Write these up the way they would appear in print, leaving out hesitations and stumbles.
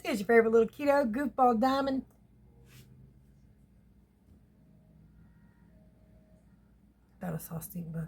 It's your favorite little keto goofball diamond. About a sauce stink bug.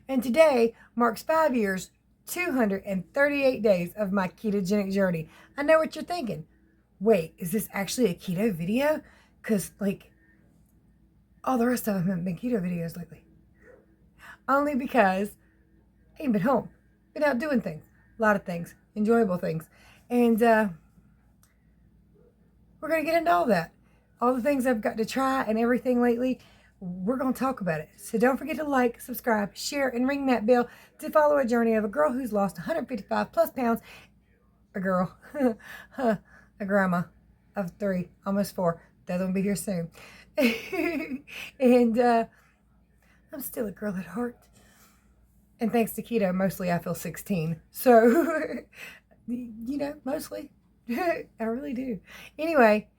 And today marks 5 years, 238 days of my ketogenic journey. I know what you're thinking. Wait, is this actually a keto video? Because, like, all the rest of them haven't been keto videos lately. Only because I ain't been home. Been out doing things. A lot of things. Enjoyable things. And we're going to get into all that. All the things I've got to try and everything lately. We're going to talk about it. So don't forget to like, subscribe, share, and ring that bell to follow a journey of a girl who's lost 155 plus pounds. A girl. A grandma of 3, almost 4. The other one will be here soon. And I'm still a girl at heart. And thanks to keto, mostly I feel 16. So, you know, mostly. I really do. Anyway,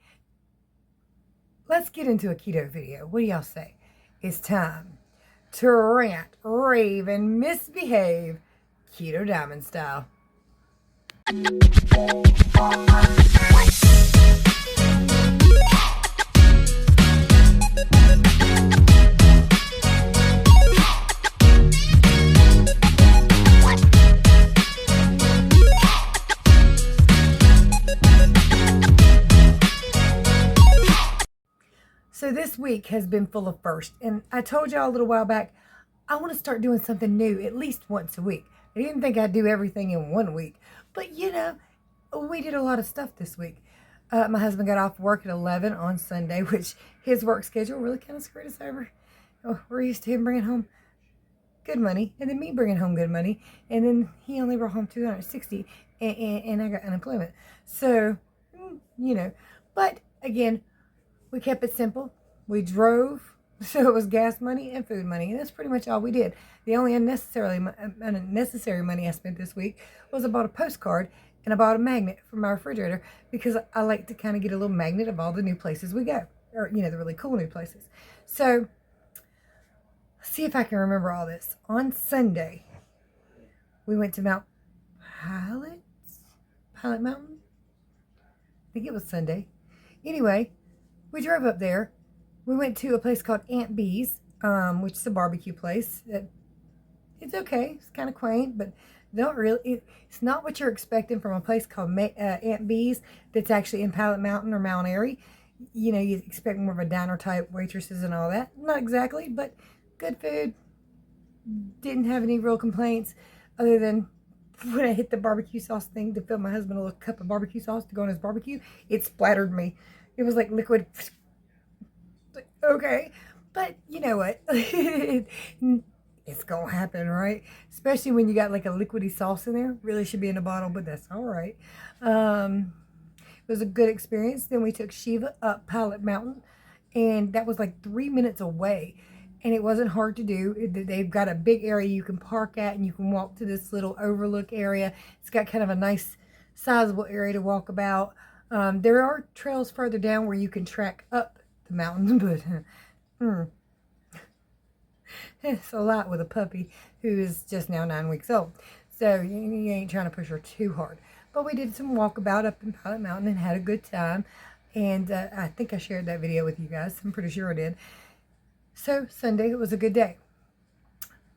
let's get into a keto video. What do y'all say? It's time to rant, rave, and misbehave Keto Diamond style. So this week has been full of firsts, and I told y'all a little while back, I want to start doing something new at least once a week. I didn't think I'd do everything in 1 week, but you know, we did a lot of stuff this week. My husband got off work at 11 on Sunday, which his work schedule really kind of screwed us over. We're used to him bringing home good money, and then me bringing home good money, and then he only brought home 260, and I got unemployment. So, you know, but again, we kept it simple. We drove, so it was gas money and food money. And that's pretty much all we did. The only unnecessary money I spent this week was I bought a postcard and I bought a magnet for my refrigerator because I like to kind of get a little magnet of all the new places we go. Or, you know, the really cool new places. So, let's see if I can remember all this. On Sunday, we went to Pilot Mountain? I think it was Sunday. Anyway, we drove up there. We went to a place called Aunt Bee's, which is a barbecue place. It's okay. It's kind of quaint, but it's not what you're expecting from a place called Aunt Bee's that's actually in Pilot Mountain or Mount Airy. You know, you expect more of a diner type waitresses and all that. Not exactly, but good food. Didn't have any real complaints other than when I hit the barbecue sauce thing to fill my husband a little cup of barbecue sauce to go on his barbecue. It splattered me. It was like liquid. Okay. But you know what? It's going to happen, right? Especially when you got like a liquidy sauce in there. Really should be in a bottle, but that's all right. It was a good experience. Then we took Shiva up Pilot Mountain, and that was like 3 minutes away. And it wasn't hard to do. They've got a big area you can park at, and you can walk to this little overlook area. It's got kind of a nice, sizable area to walk about. There are trails further down where you can track up the mountain, but it's a lot with a puppy who is just now 9 weeks old. So you ain't trying to push her too hard. But we did some walkabout up in Pilot Mountain and had a good time. And I think I shared that video with you guys. I'm pretty sure I did. So Sunday, it was a good day.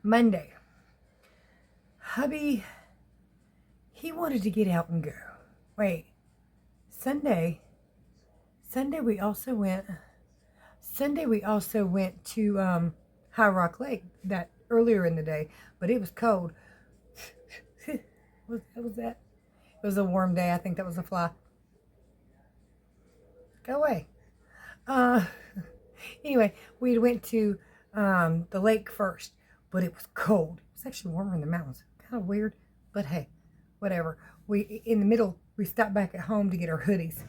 Monday, hubby, he wanted to get out and go. Wait. Sunday we also went to High Rock Lake that earlier in the day, but it was cold. What was that? It was a warm day. I think that was a fly. Go away. Anyway, we went to the lake first, but it was cold. It was actually warmer in the mountains. Kind of weird, but hey, whatever. In the middle, we stopped back at home to get our hoodies.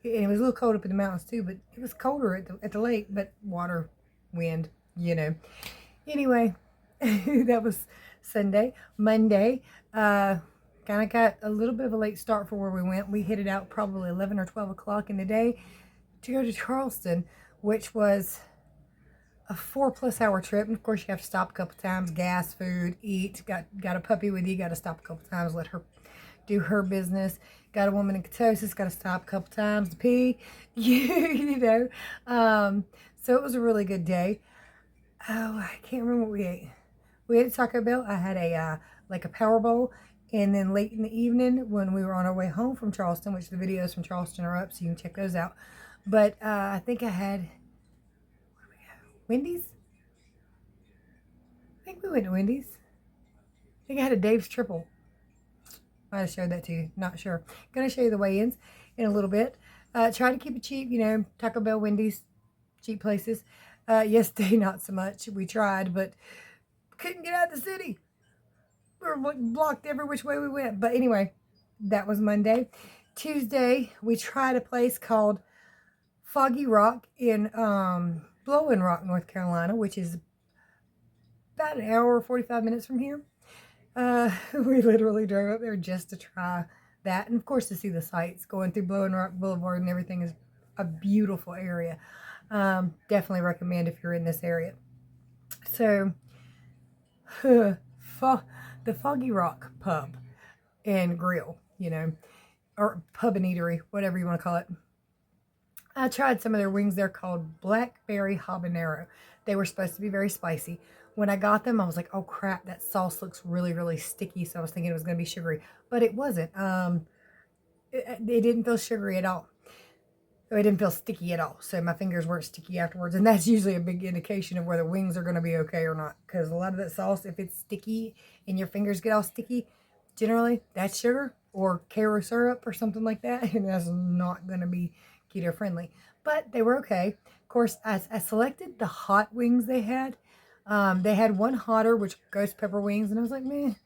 And it was a little cold up in the mountains too, but it was colder at the lake, but water, wind, you know. Anyway, that was Sunday. Monday, kind of got a little bit of a late start for where we went. We headed out probably 11 or 12 o'clock in the day to go to Charleston, which was a 4+ hour trip. And of course, you have to stop a couple times, gas, food, eat. Got a puppy with you, got to stop a couple times, let her do her business. Got a woman in ketosis, got to stop a couple times to pee, you know. So it was a really good day. Oh, I can't remember what we ate. We ate at Taco Bell. I had a like a power bowl, and then late in the evening when we were on our way home from Charleston, which the videos from Charleston are up, so you can check those out. But I think I had Wendy's. I think we went to Wendy's. I think I had a Dave's Triple. I might have showed that to you. Not sure. Gonna show you the weigh-ins in a little bit. Try to keep it cheap. You know, Taco Bell, Wendy's, cheap places. Yesterday, not so much. We tried, but couldn't get out of the city. We were blocked every which way we went. But anyway, that was Monday. Tuesday, we tried a place called Foggy Rock in Blowing Rock, North Carolina, which is about an hour, 45 minutes from here. We literally drove up there just to try that. And of course, to see the sights going through Blowing Rock Boulevard and everything is a beautiful area. Definitely recommend if you're in this area. So, the Foggy Rock Pub and Grill, you know, or pub and eatery, whatever you want to call it. I tried some of their wings. They're called Blackberry Habanero. They were supposed to be very spicy. When I got them, I was like, oh crap, that sauce looks really, really sticky. So I was thinking it was going to be sugary, but it wasn't. It didn't feel sugary at all. It didn't feel sticky at all. So my fingers weren't sticky afterwards. And that's usually a big indication of whether wings are going to be okay or not. Because a lot of that sauce, if it's sticky and your fingers get all sticky, generally that's sugar or Karo syrup or something like that. And that's not going to be keto friendly. But they were okay. Of course, I selected the hot wings they had. They had one hotter, which ghost pepper wings. And I was like, man,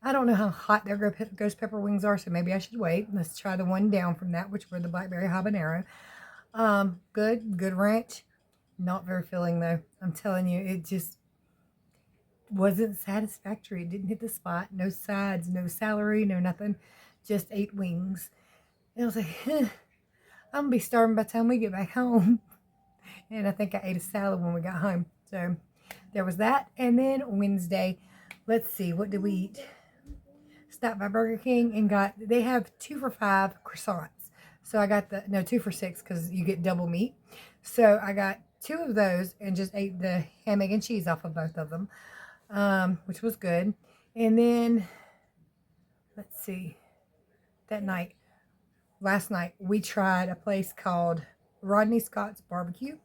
I don't know how hot their ghost pepper wings are. So maybe I should wait. Let's try the one down from that, which were the Blackberry Habanero. Good ranch. Not very filling though. I'm telling you, it just wasn't satisfactory. It didn't hit the spot. No sides, no celery, no nothing. Just 8 wings. And I was like, I'm gonna be starving by the time we get back home. And I think I ate a salad when we got home. So there was that. And then Wednesday, let's see, what did we eat? Stopped by Burger King and they have 2 for $5 croissants. So I got 2 for $6 because you get double meat. So I got 2 of those and just ate the ham, egg, and cheese off of both of them, which was good. And then, let's see, last night, we tried a place called Rodney Scott's Barbecue.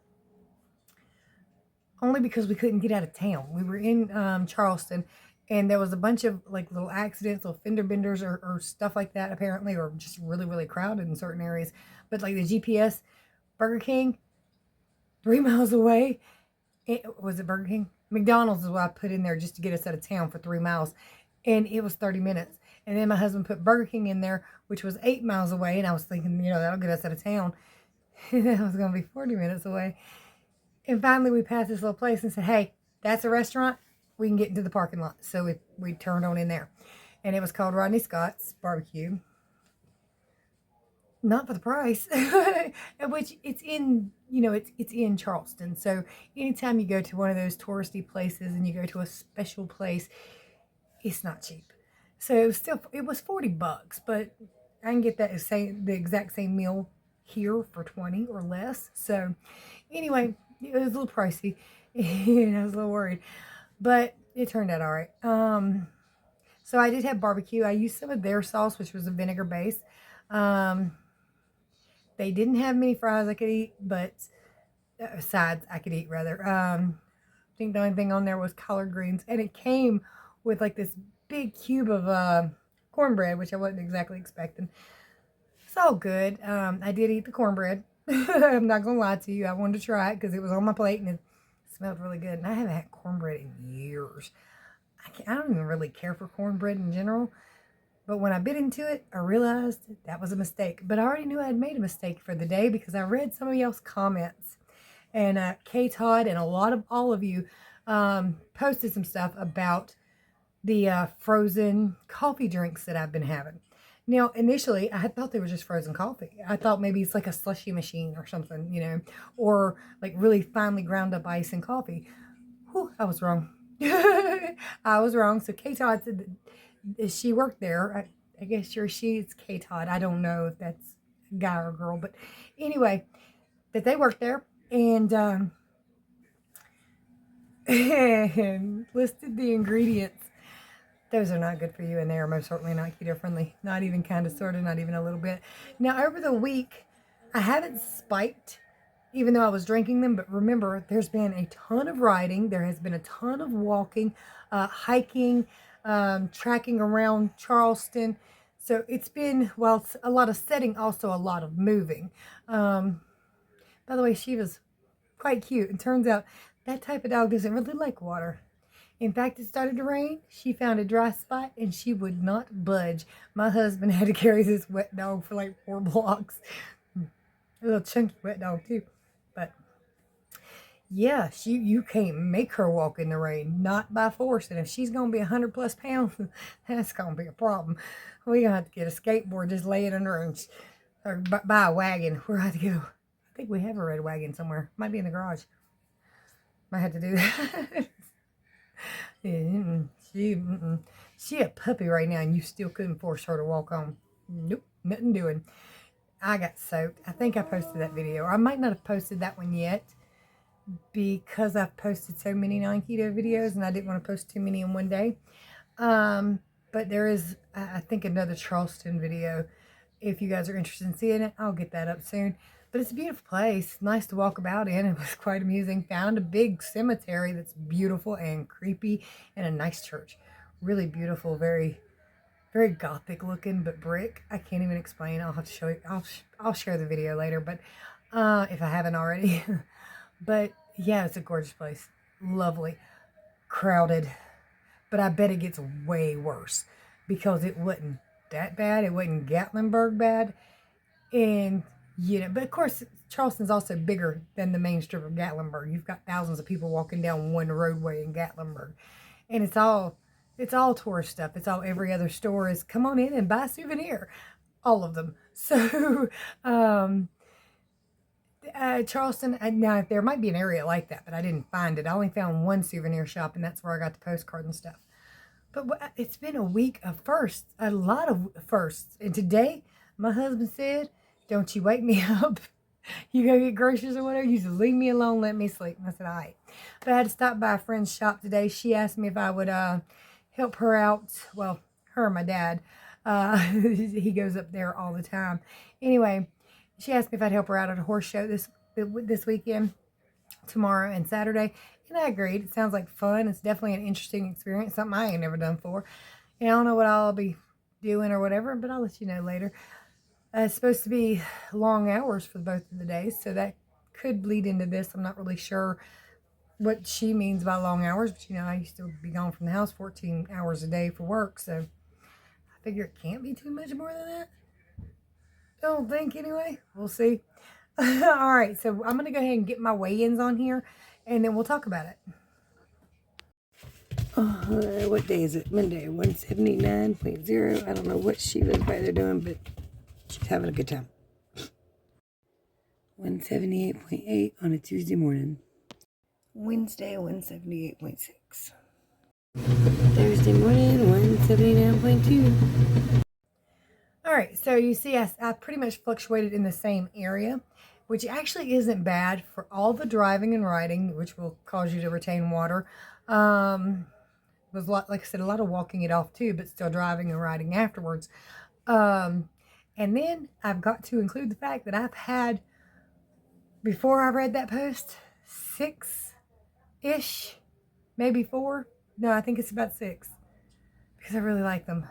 Only because we couldn't get out of town. We were in Charleston, and there was a bunch of like little accidents, little fender benders or stuff like that apparently, or just really, really crowded in certain areas. But like the GPS, Burger King, 3 miles away. Was it Burger King? McDonald's is what I put in there just to get us out of town for 3 miles. And it was 30 minutes. And then my husband put Burger King in there, which was 8 miles away. And I was thinking, you know, that'll get us out of town. And that was going to be 40 minutes away. And finally we passed this little place and said, hey, that's a restaurant. We can get into the parking lot. So we turned on in there. And it was called Rodney Scott's Barbecue. Not for the price. Which it's in, you know, it's in Charleston. So anytime you go to one of those touristy places and you go to a special place, it's not cheap. So it was $40, but I can get the exact same meal here for 20 or less. So anyway, it was a little pricey. And I was a little worried. But it turned out all right. So I did have barbecue. I used some of their sauce, which was a vinegar base. They didn't have many fries I could eat, but sides I could eat rather. I think the only thing on there was collard greens, and it came with like this big cube of cornbread, which I wasn't exactly expecting. It's all good. I did eat the cornbread. I'm not gonna lie to you. I wanted to try it because it was on my plate and it smelled really good. And I haven't had cornbread in years. I don't even really care for cornbread in general. But when I bit into it, I realized that was a mistake. But I already knew I had made a mistake for the day because I read some of y'all's comments. And K Todd and all of you posted some stuff about the frozen coffee drinks that I've been having. Now, initially, I had thought they were just frozen coffee. I thought maybe it's like a slushy machine or something, you know, or like really finely ground up ice and coffee. Whew, I was wrong. I was wrong. So K Todd said that she worked there. I guess you're she. It's K-Todd. I don't know if that's a guy or a girl, but anyway, that they work there and and listed the ingredients. Those are not good for you, and they are most certainly not keto friendly. Not even kind of, sort of, not even a little bit. Now, over the week, I haven't spiked, even though I was drinking them. But remember, there's been a ton of riding. There has been a ton of walking, hiking, tracking around Charleston. So it's been, well, it's a lot of setting, also a lot of moving. By the way, she was quite cute. And turns out that type of dog doesn't really like water. In fact, it started to rain. She found a dry spot and she would not budge. My husband had to carry this wet dog for like 4 blocks. A little chunky wet dog too. But yeah, you can't make her walk in the rain, not by force. And if she's going to be 100 plus pounds, that's going to be a problem. We're going to have to get a skateboard, just lay it under her, or buy a wagon. We're going to have to go. I think we have a red wagon somewhere. Might be in the garage. Might have to do that. She a puppy right now, and you still couldn't force her to walk on. Nope, nothing doing. I got soaked. I think I posted that video. I might not have posted that one yet because I've posted so many non-keto videos, and I didn't want to post too many in one day. But there is, I think, another Charleston video. If you guys are interested in seeing it, I'll get that up soon. But it's a beautiful place. Nice to walk about in. It was quite amusing. Found a big cemetery that's beautiful and creepy, and a nice church. Really beautiful, very, very gothic looking, but brick. I can't even explain. I'll have to show you. I'll share the video later, but if I haven't already. But yeah, it's a gorgeous place. Lovely. Crowded. But I bet it gets way worse because it wasn't that bad. It wasn't Gatlinburg bad. And but of course, Charleston's also bigger than the main strip of Gatlinburg. You've got thousands of people walking down one roadway in Gatlinburg. And it's all tourist stuff. It's all, every other store is, come on in and buy a souvenir. All of them. So, Charleston, now there might be an area like that, but I didn't find it. I only found one souvenir shop, and that's where I got the postcard and stuff. But it's been a week of firsts, a lot of firsts. And today, my husband said, don't you wake me up. You go get groceries or whatever. You just leave me alone, let me sleep. And I said, all right. But I had to stop by a friend's shop today. She asked me if I would help her out. Well, her and my dad. He goes up there all the time. Anyway, she asked me if I'd help her out at a horse show this weekend, tomorrow and Saturday. And I agreed. It sounds like fun. It's definitely an interesting experience. Something I ain't never done before. And I don't know what I'll be doing or whatever, but I'll let you know later. It's supposed to be long hours for both of the days, so that could bleed into this. I'm not really sure what she means by long hours, but I used to be gone from the house 14 hours a day for work, so I figure it can't be too much more than that. Don't think anyway. We'll see. All right, so I'm going to go ahead and get my weigh-ins on here, and then we'll talk about it. What day is it? Monday, 179.0. I don't know what she was by there doing, but she's having a good time. 178.8 on a Tuesday morning. Wednesday, 178.6. Thursday morning, 179.2. All right, so you see I pretty much fluctuated in the same area, which actually isn't bad for all the driving and riding, which will cause you to retain water. Was a lot, like I said, a lot of walking it off too, but still driving and riding afterwards. And then I've got to include the fact that I've had, before I read that post, 6-ish, maybe 4. No, I think it's about 6, because I really like them,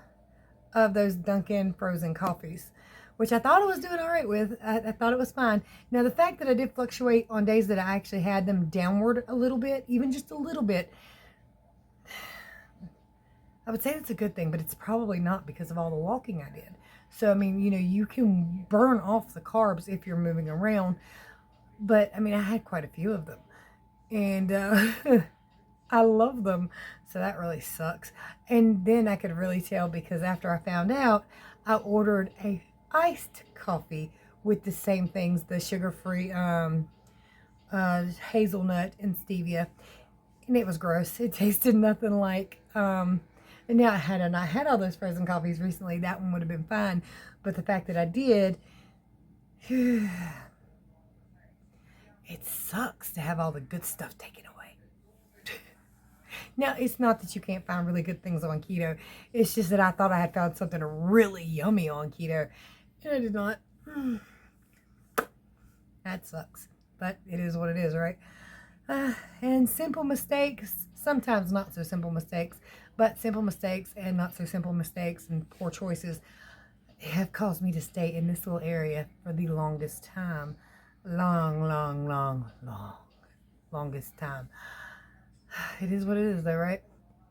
of those Dunkin' frozen coffees, which I thought I was doing all right with. I thought it was fine. Now, the fact that I did fluctuate on days that I actually had them downward a little bit, even just a little bit, I would say that's a good thing, but it's probably not because of all the walking I did. So, I mean, you can burn off the carbs if you're moving around. But, I mean, I had quite a few of them. And I love them. So that really sucks. And then I could really tell because after I found out, I ordered a iced coffee with the same things, the sugar-free hazelnut and stevia. And it was gross. It tasted nothing like And now, had I not had all those frozen coffees recently, that one would have been fine. But the fact that I did, it sucks to have all the good stuff taken away. Now, it's not that you can't find really good things on keto. It's just that I thought I had found something really yummy on keto, and I did not. That sucks. But it is what it is, right? And simple mistakes, sometimes not so simple mistakes, but simple mistakes and not so simple mistakes and poor choices have caused me to stay in this little area for the longest time. Longest time. It is what it is, though, right?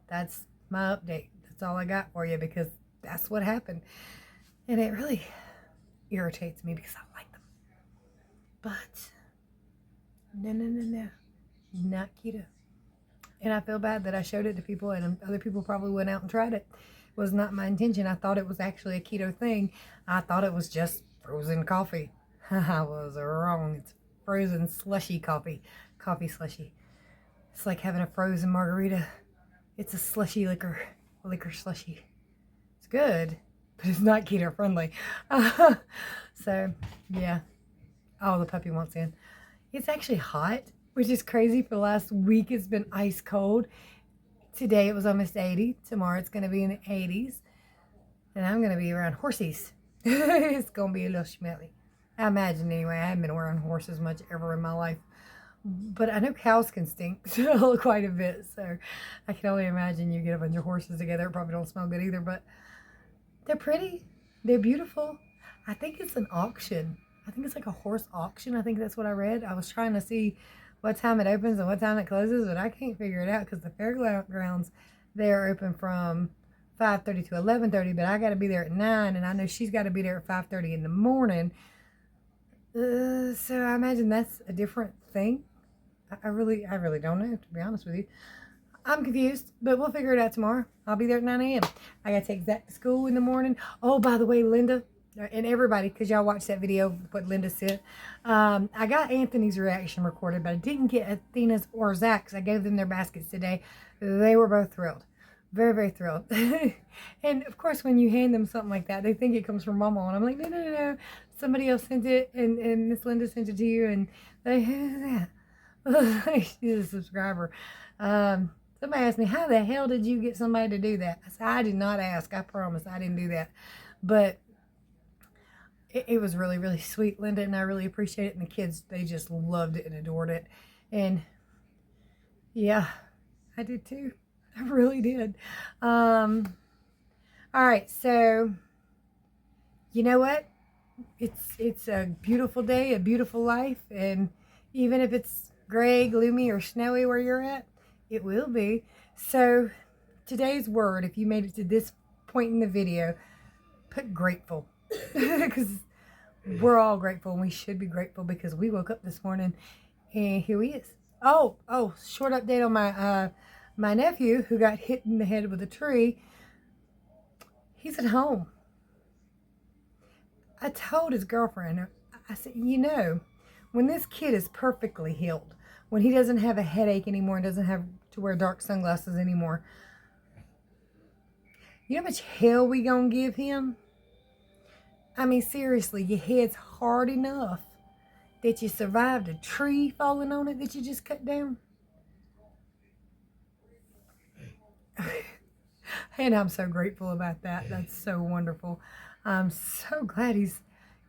That's my update. That's all I got for you, because that's what happened. And it really irritates me because I like them. But no. Not keto. And I feel bad that I showed it to people, and other people probably went out and tried it. It was not my intention. I thought it was actually a keto thing. I thought it was just frozen coffee. I was wrong. It's frozen slushy coffee. Coffee slushy. It's like having a frozen margarita. It's a slushy liquor slushy. It's good, but it's not keto friendly. So, yeah. Oh, the puppy wants in. It's actually hot, which is crazy. For the last week, it's been ice cold. Today, it was almost 80. Tomorrow, it's going to be in the 80s. And I'm going to be around horses. It's going to be a little smelly. I imagine, anyway. I haven't been around horses much ever in my life. But I know cows can stink quite a bit. So I can only imagine you get a bunch of horses together. It probably don't smell good either. But they're pretty. They're beautiful. I think it's an auction. I think it's like a horse auction. I think that's what I read. I was trying to see what time it opens and what time it closes, but I can't figure it out because the fairgrounds, they are open from 5:30 to 11:30, but I got to be there at 9, and I know she's got to be there at 5:30 in the morning. So I imagine that's a different thing. I really don't know, to be honest with you. I'm confused, but we'll figure it out tomorrow. I'll be there at 9 a.m. I got to take Zach to school in the morning. Oh, by the way, Linda, and everybody, because y'all watched that video, what Linda said. I got Anthony's reaction recorded, but I didn't get Athena's or Zach's. I gave them their baskets today. They were both thrilled. Very, very thrilled. And, of course, when you hand them something like that, they think it comes from Mama. And I'm like, no. Somebody else sent it, and Miss Linda sent it to you, and they... She's a subscriber. Somebody asked me, how the hell did you get somebody to do that? I said, I did not ask. I promise I didn't do that. But it was really, really sweet, Linda, and I really appreciate it. And the kids, they just loved it and adored it. And yeah, I did too. I really did. All right, so you know what? It's a beautiful day, a beautiful life, and even if it's gray, gloomy, or snowy where you're at, it will be. So today's word, if you made it to this point in the video, put grateful. Because we're all grateful, and we should be grateful because we woke up this morning and here he is. Oh, short update on my nephew who got hit in the head with a tree. He's at home. I told his girlfriend, I said, when this kid is perfectly healed, when he doesn't have a headache anymore and doesn't have to wear dark sunglasses anymore, you know how much hell we gonna give him? I mean, seriously, your head's hard enough that you survived a tree falling on it that you just cut down. And I'm so grateful about that. That's so wonderful. I'm so glad it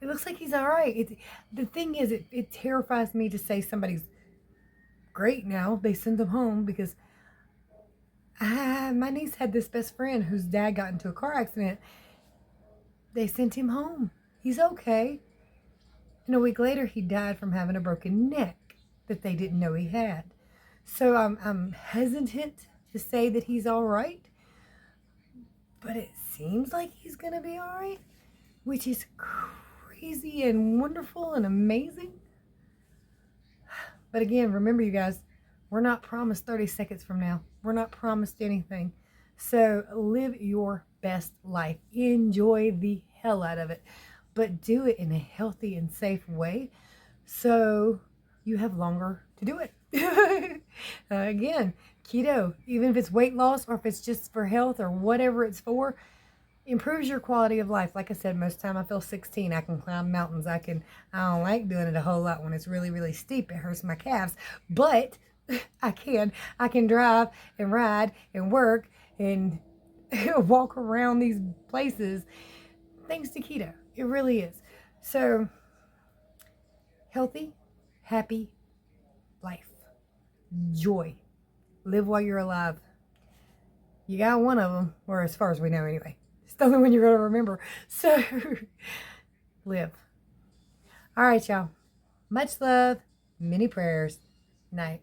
looks like he's all right. The thing is, it terrifies me to say somebody's great now. They send them home because my niece had this best friend whose dad got into a car accident. They sent him home. He's okay. And a week later, he died from having a broken neck that they didn't know he had. So I'm hesitant to say that he's all right. But it seems like he's going to be all right, which is crazy and wonderful and amazing. But again, remember, you guys, we're not promised 30 seconds from now. We're not promised anything. So live your best life. Enjoy the hell out of it. But do it in a healthy and safe way so you have longer to do it. Again, keto, even if it's weight loss or if it's just for health or whatever it's for, improves your quality of life. Like I said, most of the time I feel 16. I can climb mountains. I don't like doing it a whole lot when it's really, really steep. It hurts my calves. But I can drive and ride and work and walk around these places thanks to keto. It really is. So, healthy, happy life. Joy. Live while you're alive. You got one of them, or as far as we know anyway. It's the only one you're going to remember. So, live. All right, y'all. Much love. Many prayers. Night.